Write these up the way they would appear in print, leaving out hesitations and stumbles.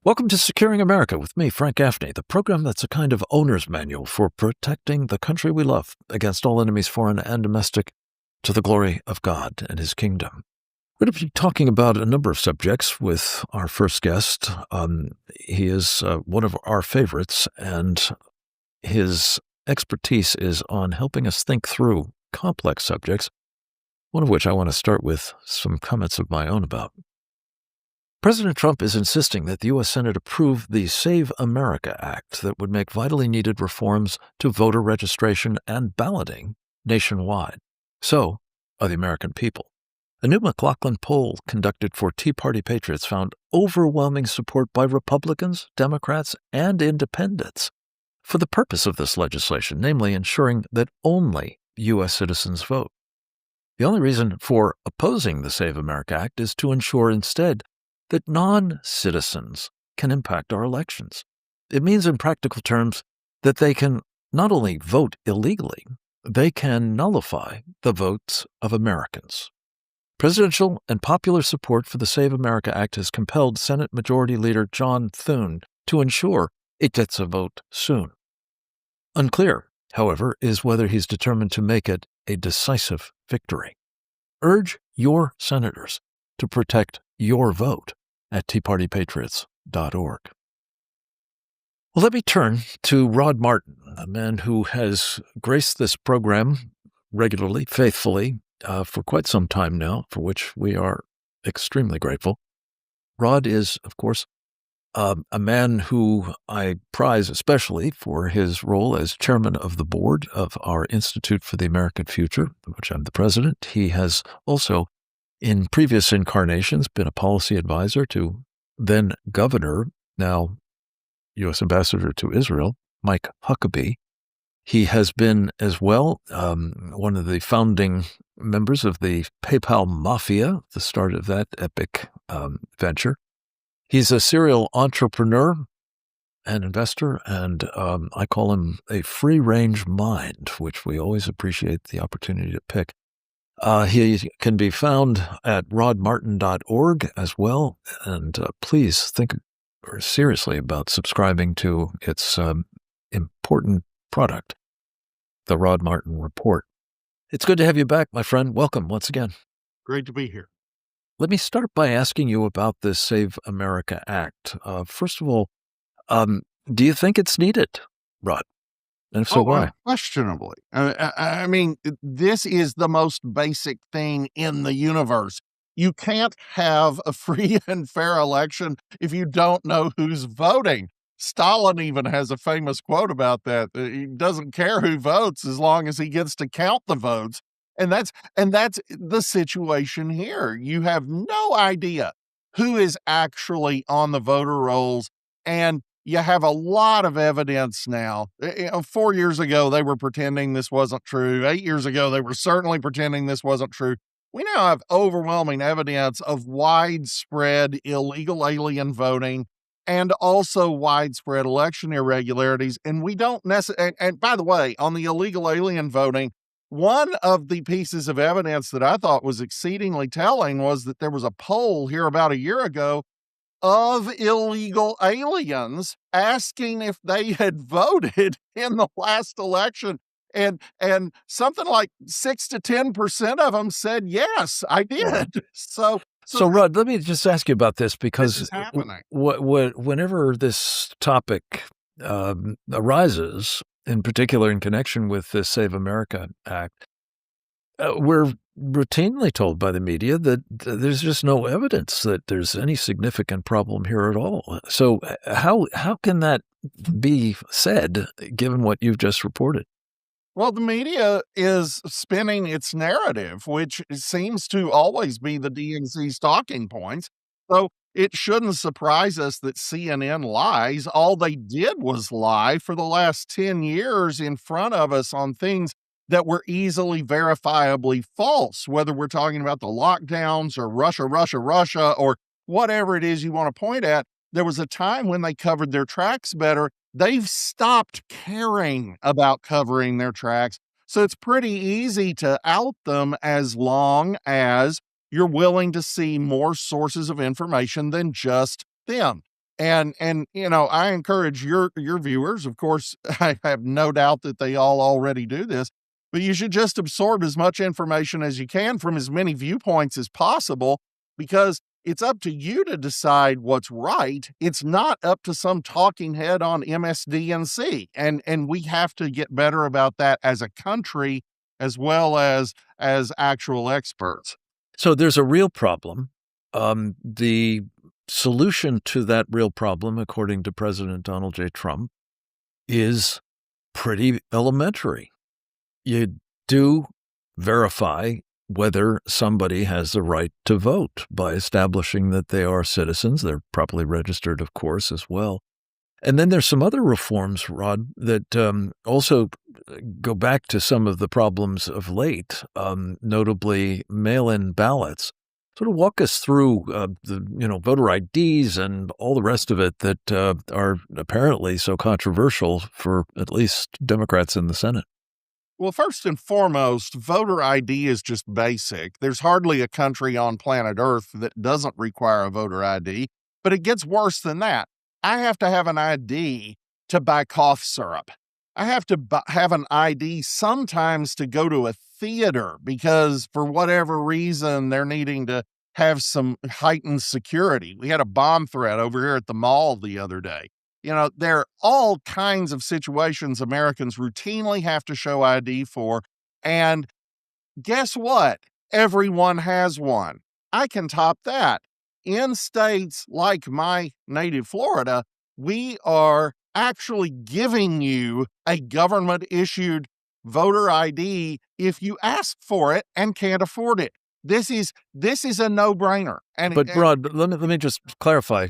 Welcome to Securing America with me, Frank Gaffney, the program that's a kind of owner's manual for protecting the country we love against all enemies, foreign and domestic, to the glory of God and His kingdom. We're going to be talking about a number of subjects with our first guest. He is one of our favorites, and his expertise is on helping us think through complex subjects, one of which I want to start with some comments of my own about. President Trump is insisting that the U.S. Senate approve the Save America Act that would make vitally needed reforms to voter registration and balloting nationwide. So are the American people. A new McLaughlin poll conducted for Tea Party patriots found overwhelming support by Republicans, Democrats, and independents for the purpose of this legislation, namely ensuring that only U.S. citizens vote. The only reason for opposing the Save America Act is to ensure instead that non-citizens can impact our elections. It means in practical terms that they can not only vote illegally, they can nullify the votes of Americans. Presidential and popular support for the Save America Act has compelled Senate Majority Leader John Thune to ensure it gets a vote soon. Unclear, however, is whether he's determined to make it a decisive victory. Urge your senators to protect your vote at teapartypatriots.org. Well, let me turn to Rod Martin, a man who has graced this program regularly, faithfully, for quite some time now, for which we are extremely grateful. Rod is, of course, a man who I prize especially for his role as chairman of the board of our Institute for the American Future, of which I'm the president. He has also, in previous incarnations, been a policy advisor to then Governor, now U.S. Ambassador to Israel, Mike Huckabee. He has been as well one of the founding members of the PayPal Mafia, the start of that epic venture. He's a serial entrepreneur and investor, and I call him a free-range mind, which we always appreciate the opportunity to pick. He can be found at rodmartin.org as well, and please think seriously about subscribing to its important product, the Rod Martin Report. It's good to have you back, my friend. Welcome once again. Great to be here. Let me start by asking you about this Save America Act. First of all, do you think it's needed, Rod? And if so, why? Unquestionably. I mean, this is the most basic thing in the universe. You can't have a free and fair election if you don't know who's voting. Stalin even has a famous quote about that. He doesn't care who votes as long as he gets to count the votes. And that's the situation here. You have no idea who is actually on the voter rolls, and you have a lot of evidence now. 4 years ago, they were pretending this wasn't true. 8 years ago, they were certainly pretending this wasn't true. We now have overwhelming evidence of widespread illegal alien voting and also widespread election irregularities. And we don't necessarily, and by the way, on the illegal alien voting, one of the pieces of evidence that I thought was exceedingly telling was that there was a poll here about a year ago of illegal aliens asking if they had voted in the last election. And something like 6 to 10% of them said, yes, I did. So Rod, let me just ask you about this, because this is happening. Whenever this topic arises, in particular in connection with the Save America Act, we're routinely told by the media that there's just no evidence that there's any significant problem here at all. So how can that be said, given what you've just reported? Well, the media is spinning its narrative, which seems to always be the DNC's talking points. So it shouldn't surprise us that CNN lies. All they did was lie for the last 10 years in front of us on things that were easily verifiably false, whether we're talking about the lockdowns or Russia, or whatever it is you want to point at. There was a time when they covered their tracks better. They've stopped caring about covering their tracks. So it's pretty easy to out them as long as you're willing to see more sources of information than just them. And I encourage your viewers, of course, I have no doubt that they all already do this, but you should just absorb as much information as you can from as many viewpoints as possible, because it's up to you to decide what's right. It's not up to some talking head on MSDNC. And we have to get better about that as a country, as well as actual experts. So there's a real problem. The solution to that real problem, according to President Donald J. Trump, is pretty elementary. You do verify whether somebody has the right to vote by establishing that they are citizens. They're properly registered, of course, as well. And then there's some other reforms, Rod, that also go back to some of the problems of late, notably mail-in ballots. Sort of walk us through the voter IDs and all the rest of it that are apparently so controversial for at least Democrats in the Senate. Well, first and foremost, voter ID is just basic. There's hardly a country on planet Earth that doesn't require a voter ID, but it gets worse than that. I have to have an ID to buy cough syrup. I have to have an ID sometimes to go to a theater because for whatever reason, they're needing to have some heightened security. We had a bomb threat over here at the mall the other day. There are all kinds of situations Americans routinely have to show ID for. And guess what? Everyone has one. I can top that. In states like my native Florida, we are actually giving you a government-issued voter ID if you ask for it and can't afford it. This is a no-brainer. But Rod, let me just clarify.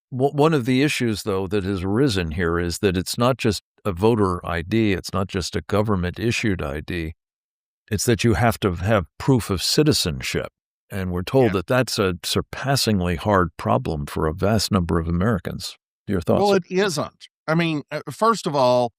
One of the issues, though, that has arisen here is that it's not just a voter ID, it's not just a government-issued ID, it's that you have to have proof of citizenship. And we're told that that's a surpassingly hard problem for a vast number of Americans. Your thoughts? Well, it isn't. I mean, first of all,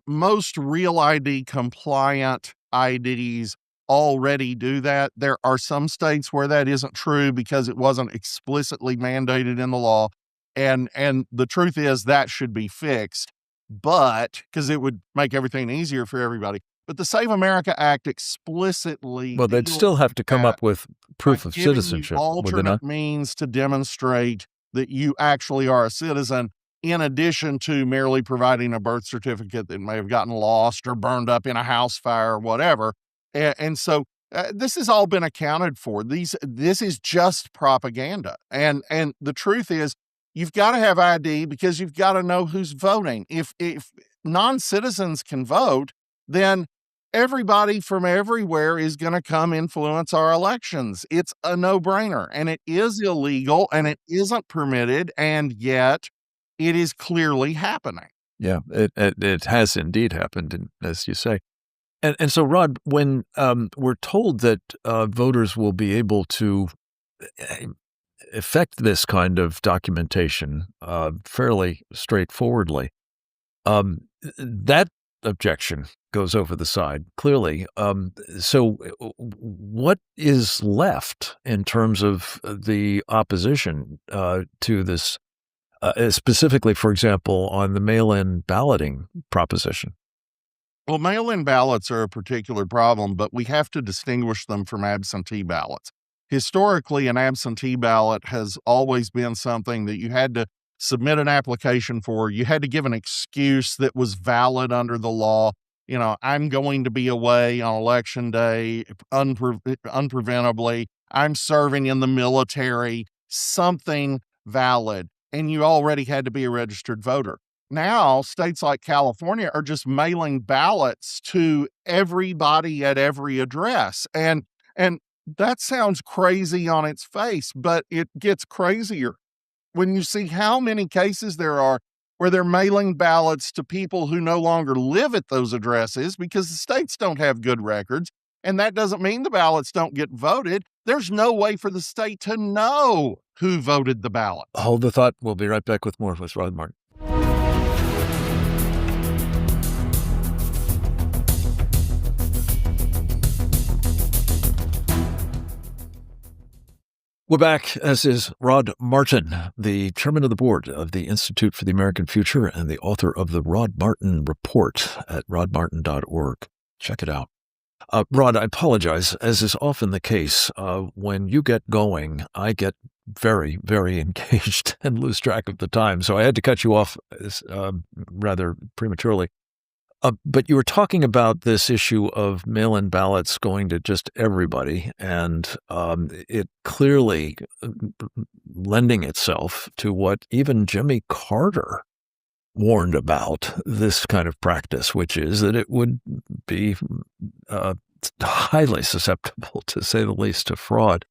most Real ID compliant IDs already do that. There are some states where that isn't true because it wasn't explicitly mandated in the law. And the truth is that should be fixed, but because it would make everything easier for everybody. But the Save America Act explicitly... Well, they'd still have to come up with proof of citizenship. Alternate means to demonstrate that you actually are a citizen, in addition to merely providing a birth certificate that may have gotten lost or burned up in a house fire or whatever. And so this has all been accounted for. This is just propaganda. And the truth is, you've got to have ID because you've got to know who's voting. If non-citizens can vote, then everybody from everywhere is going to come influence our elections. It's a no-brainer, and it is illegal, and it isn't permitted, and yet it is clearly happening. Yeah, it has indeed happened, as you say. And so, Rod, when we're told that voters will be able to effect this kind of documentation fairly straightforwardly, that objection goes over the side, clearly. So what is left in terms of the opposition to this, specifically, for example, on the mail-in balloting proposition? Well, mail-in ballots are a particular problem, but we have to distinguish them from absentee ballots. Historically, an absentee ballot has always been something that you had to submit an application for. You had to give an excuse that was valid under the law. I'm going to be away on election day unpreventably. I'm serving in the military, something valid. And you already had to be a registered voter. Now, states like California are just mailing ballots to everybody at every address. And that sounds crazy on its face, but it gets crazier when you see how many cases there are where they're mailing ballots to people who no longer live at those addresses because the states don't have good records. And that doesn't mean the ballots don't get voted. There's no way for the state to know who voted the ballot. Hold the thought. We'll be right back with more with Rod Martin. We're back, as is Rod Martin, the chairman of the board of the Institute for the American Future and the author of the Rod Martin Report at rodmartin.org. Check it out. Rod, I apologize. As is often the case, when you get going, I get very, very engaged and lose track of the time. So I had to cut you off rather prematurely. But you were talking about this issue of mail-in ballots going to just everybody, and it clearly lending itself to what even Jimmy Carter warned about, this kind of practice, which is that it would be highly susceptible, to say the least, to fraud.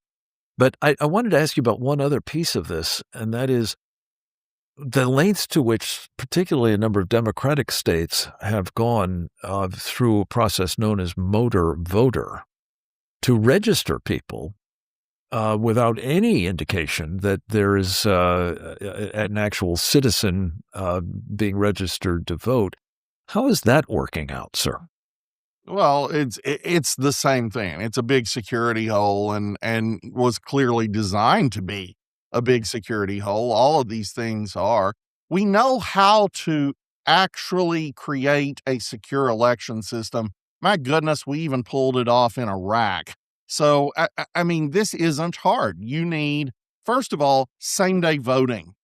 But I wanted to ask you about one other piece of this, and that is the lengths to which particularly a number of Democratic states have gone through a process known as motor voter to register people without any indication that there is an actual citizen being registered to vote. How is that working out, sir? Well, it's the same thing. It's a big security hole and was clearly designed to be a big security hole. All of these things are. We know how to actually create a secure election system. My goodness, we even pulled it off in Iraq. So, I mean, this isn't hard. You need, first of all, same-day voting.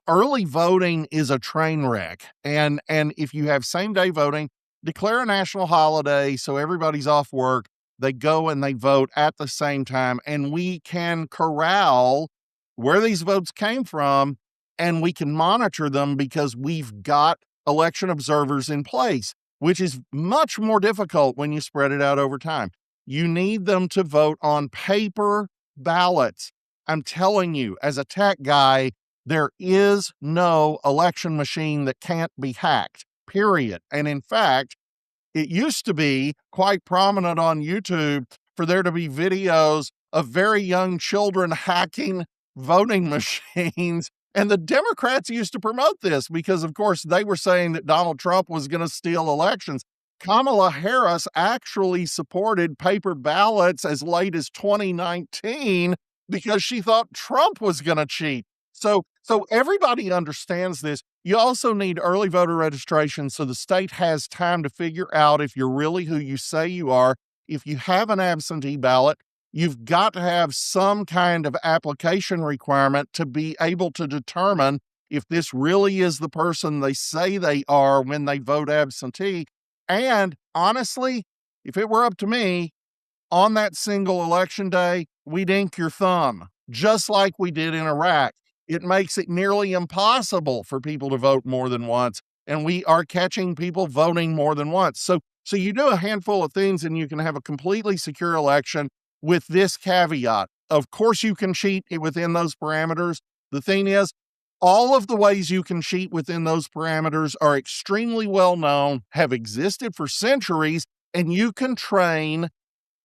Early voting is a train wreck. And if you have same-day voting, declare a national holiday so everybody's off work. They go and they vote at the same time, and we can corral where these votes came from, and we can monitor them because we've got election observers in place, which is much more difficult when you spread it out over time. You need them to vote on paper ballots. I'm telling you, as a tech guy, there is no election machine that can't be hacked, period. And in fact, it used to be quite prominent on YouTube for there to be videos of very young children hacking voting machines. And the Democrats used to promote this because, of course, they were saying that Donald Trump was going to steal elections. Kamala Harris actually supported paper ballots as late as 2019 because she thought Trump was going to cheat. So everybody understands this. You also need early voter registration so the state has time to figure out if you're really who you say you are. If you have an absentee ballot, you've got to have some kind of application requirement to be able to determine if this really is the person they say they are when they vote absentee. And honestly, if it were up to me, on that single election day, we'd ink your thumb, just like we did in Iraq. It makes it nearly impossible for people to vote more than once, and we are catching people voting more than once. So you do a handful of things, and you can have a completely secure election with this caveat. Of course, you can cheat within those parameters. The thing is, all of the ways you can cheat within those parameters are extremely well known, have existed for centuries, and you can train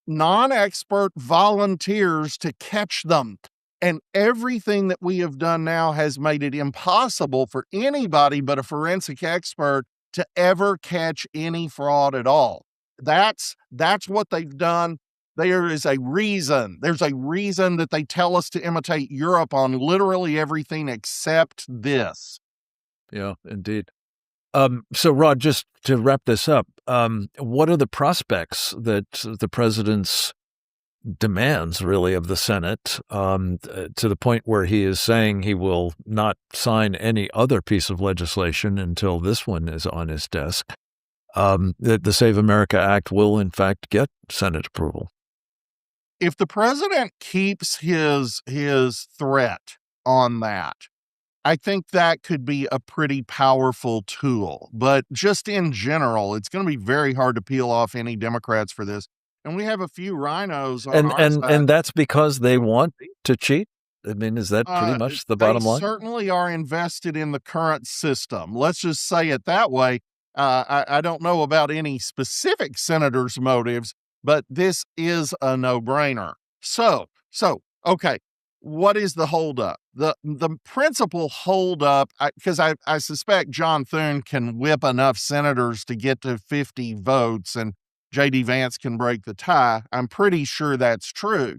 non-expert volunteers to catch them. And everything that we have done now has made it impossible for anybody but a forensic expert to ever catch any fraud at all. That's what they've done. There's a reason that they tell us to imitate Europe on literally everything except this. Yeah, indeed. So, Rod, just to wrap this up, what are the prospects that the president's demands, really, of the Senate, to the point where he is saying he will not sign any other piece of legislation until this one is on his desk, that the Save America Act will, in fact, get Senate approval? If the president keeps his threat on that, I think that could be a pretty powerful tool. But just in general, it's going to be very hard to peel off any Democrats for this. And we have a few rhinos on our side. And that's because they want to cheat? I mean, is that pretty much the bottom line? They certainly are invested in the current system. Let's just say it that way. I don't know about any specific senator's motives, but this is a no-brainer. So, okay, what is the holdup? The principal holdup, because I suspect John Thune can whip enough senators to get to 50 votes and J.D. Vance can break the tie. I'm pretty sure that's true.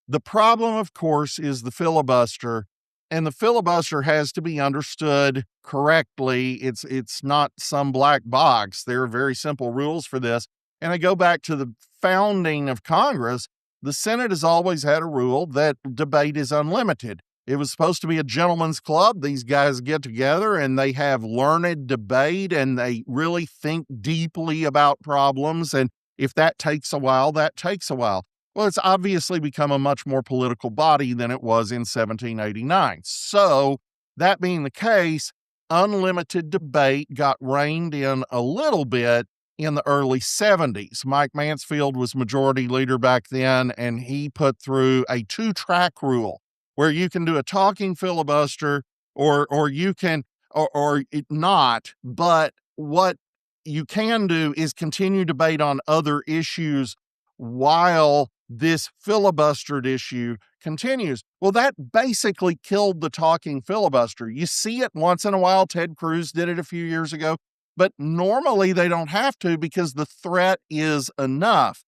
The problem, of course, is the filibuster, and the filibuster has to be understood correctly. It's not some black box. There are very simple rules for this. And I go back to the founding of Congress. The Senate has always had a rule that debate is unlimited. It was supposed to be a gentleman's club. These guys get together and they have learned debate and they really think deeply about problems. And if that takes a while, that takes a while. Well, it's obviously become a much more political body than it was in 1789. So, that being the case, unlimited debate got reined in a little bit in the early 70s. Mike Mansfield was majority leader back then, and he put through a 2-track rule where you can do a talking filibuster or you can or it not, but what you can do is continue debate on other issues while this filibustered issue continues. Well, that basically killed the talking filibuster. You see it once in a while. Ted Cruz did it a few years ago, but normally they don't have to because the threat is enough.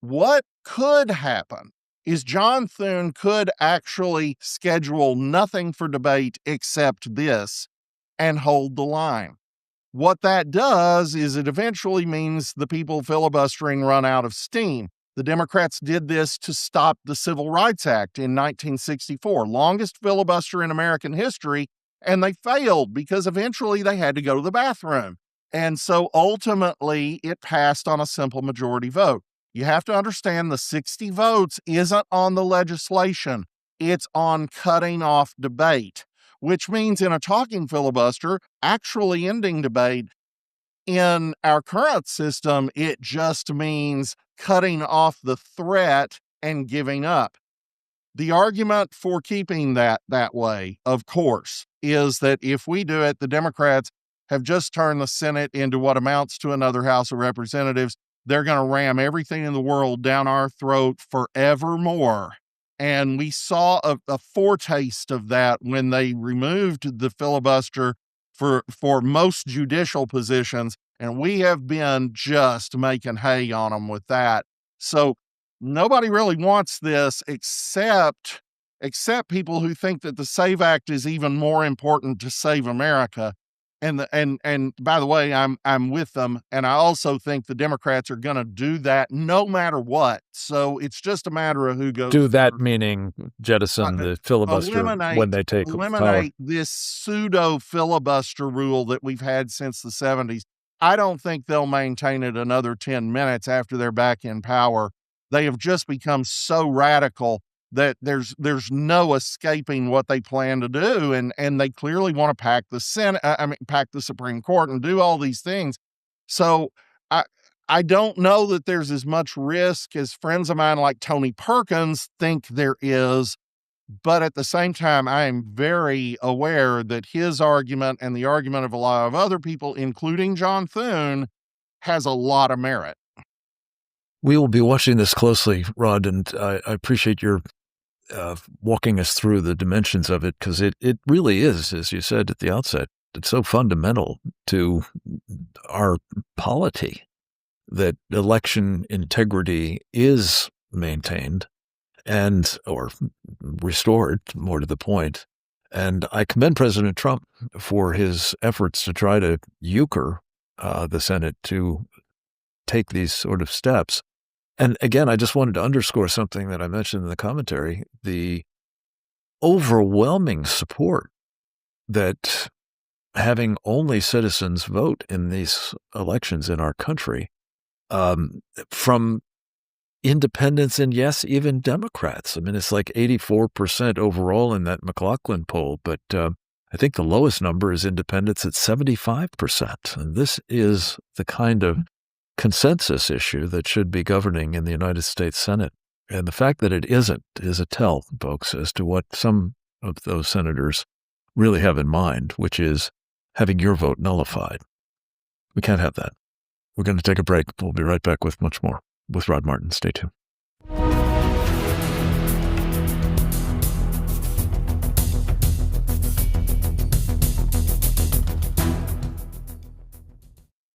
What could happen is John Thune could actually schedule nothing for debate except this and hold the line. What that does is it eventually means the people filibustering run out of steam. The Democrats did this to stop the Civil Rights Act in 1964, longest filibuster in American history, and they failed because eventually they had to go to the bathroom. And so ultimately it passed on a simple majority vote. You have to understand the 60 votes isn't on the legislation. It's on cutting off debate, which means in a talking filibuster, actually ending debate. In our current system, it just means cutting off the threat and giving up. The argument for keeping that way, of course, is that if we do it, the Democrats have just turned the Senate into what amounts to another House of Representatives. They're going to ram everything in the world down our throat forevermore. And we saw a foretaste of that when they removed the filibuster for most judicial positions, and we have been just making hay on them with that. So nobody really wants this except people who think that the SAVE Act is even more important to save America. And by the way, I'm with them, and I also think the Democrats are going to do that no matter what. So it's just a matter of who goes. Do that meaning jettison the filibuster when they take power. Eliminate this pseudo filibuster rule that we've had since the 70s. I don't think they'll maintain it another 10 minutes after they're back in power. They have just become so radical that there's no escaping what they plan to do, and they clearly want to pack the Senate, pack the Supreme Court, and do all these things. So I don't know that there's as much risk as friends of mine like Tony Perkins think there is, but at the same time, I am very aware that his argument and the argument of a lot of other people, including John Thune, has a lot of merit. We will be watching this closely, Rod, and I appreciate your walking us through the dimensions of it, because it really is, as you said at the outset, it's so fundamental to our polity that election integrity is maintained or restored, more to the point. And I commend President Trump for his efforts to try to euchre the Senate to take these sort of steps. And again, I just wanted to underscore something that I mentioned in the commentary, the overwhelming support that having only citizens vote in these elections in our country, from independents and yes, even Democrats. I mean, it's like 84% overall in that McLaughlin poll, but I think the lowest number is independents at 75%. And this is the kind of consensus issue that should be governing in the United States Senate. And the fact that it isn't is a tell, folks, as to what some of those senators really have in mind, which is having your vote nullified. We can't have that. We're going to take a break. We'll be right back with much more with Rod Martin. Stay tuned.